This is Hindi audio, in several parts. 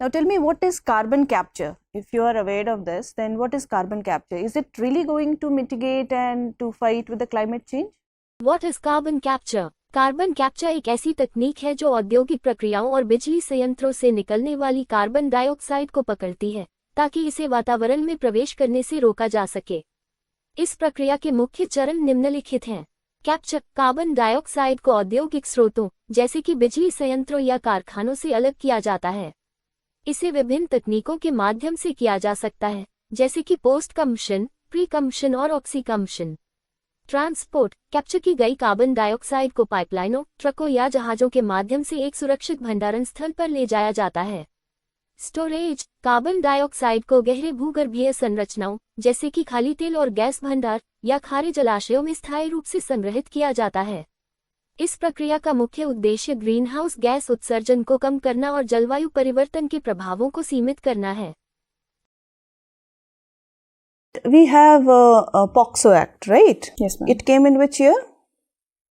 Now tell me, what is carbon capture? If you are aware of this, then what is carbon capture? Is it really going to mitigate and to fight with the climate change? What is carbon capture? Carbon capture एक ऐसी तकनीक है जो औद्योगिक प्रक्रियाओं और बिजली संयंत्रों से निकलने वाली कार्बन डाइऑक्साइड को पकड़ती है ताकि इसे वातावरण में प्रवेश करने से रोका जा सके। इस प्रक्रिया के मुख्य चरण निम्नलिखित हैं। कैप्चर, कार्बन डाइऑक्साइड को औद्योगिक स्रोतों जैसे कि बिजली संयंत्रों या कारखानों से अलग किया जाता है। इसे विभिन्न तकनीकों के माध्यम से किया जा सकता है, जैसे कि पोस्ट कम्बशन, प्री कम्बशन और ऑक्सी कम्बशन। ट्रांसपोर्ट, कैप्चर की गई कार्बन डाइऑक्साइड को पाइपलाइनों, ट्रकों या जहाजों के माध्यम से एक सुरक्षित भंडारण स्थल पर ले जाया जाता है। स्टोरेज, कार्बन डाइऑक्साइड को गहरे भूगर्भीय संरचनाओं जैसे कि खाली तेल और गैस भंडार या खारे जलाशयों में स्थायी रूप से संग्रहित किया जाता है। इस प्रक्रिया का मुख्य उद्देश्य ग्रीनहाउस गैस उत्सर्जन को कम करना और जलवायु परिवर्तन के प्रभावों को सीमित करना है। We have a POCSO Act, right? Yes, ma'am. It came in which year?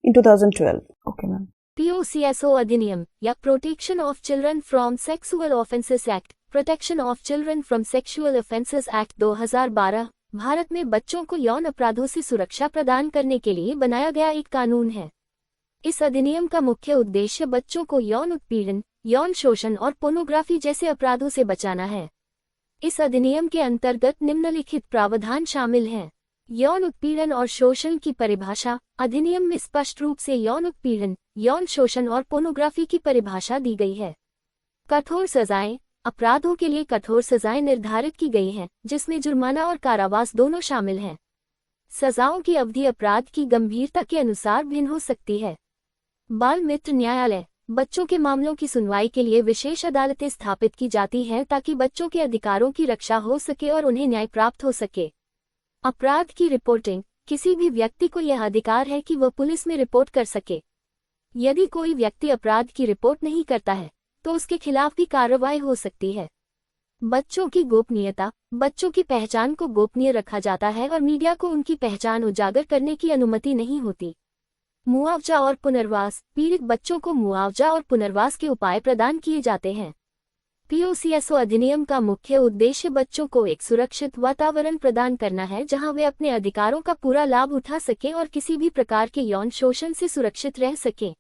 In 2012. Okay, ma'am. POCSO अधिनियम या protection of children from sexual offences act, protection of children from sexual offences act 2012 Bharat में बच्चों को यौन अपराधों से सुरक्षा प्रदान करने के लिए बनाया गया एक कानून है। इस अधिनियम का मुख्य उद्देश्य बच्चों को यौन उत्पीड़न, यौन शोषण और पोर्नोग्राफी जैसे अपराधों से बचाना है। इस अधिनियम के अंतर्गत निम्नलिखित प्रावधान शामिल हैं। यौन उत्पीड़न और शोषण की परिभाषा, अधिनियम में स्पष्ट रूप से यौन उत्पीड़न, यौन शोषण और पोर्नोग्राफी की परिभाषा दी गई है। कठोर सजाएं, अपराधों के लिए कठोर सजाएं निर्धारित की गई हैं, जिसमें जुर्माना और कारावास दोनों शामिल हैं। सजाओं की अवधि अपराध की गंभीरता के अनुसार भिन्न हो सकती है। बाल मित्र न्यायालय, बच्चों के मामलों की सुनवाई के लिए विशेष अदालतें स्थापित की जाती हैं ताकि बच्चों के अधिकारों की रक्षा हो सके और उन्हें न्याय प्राप्त हो सके। अपराध की रिपोर्टिंग, किसी भी व्यक्ति को यह अधिकार है कि वह पुलिस में रिपोर्ट कर सके। यदि कोई व्यक्ति अपराध की रिपोर्ट नहीं करता है तो उसके खिलाफ भी कार्रवाई हो सकती है। बच्चों की गोपनीयता, बच्चों की पहचान को गोपनीय रखा जाता है और मीडिया को उनकी पहचान उजागर करने की अनुमति नहीं होती। मुआवजा और पुनर्वास, पीड़ित बच्चों को मुआवजा और पुनर्वास के उपाय प्रदान किए जाते हैं। POCSO अधिनियम का मुख्य उद्देश्य बच्चों को एक सुरक्षित वातावरण प्रदान करना है जहां वे अपने अधिकारों का पूरा लाभ उठा सकें और किसी भी प्रकार के यौन शोषण से सुरक्षित रह सकें।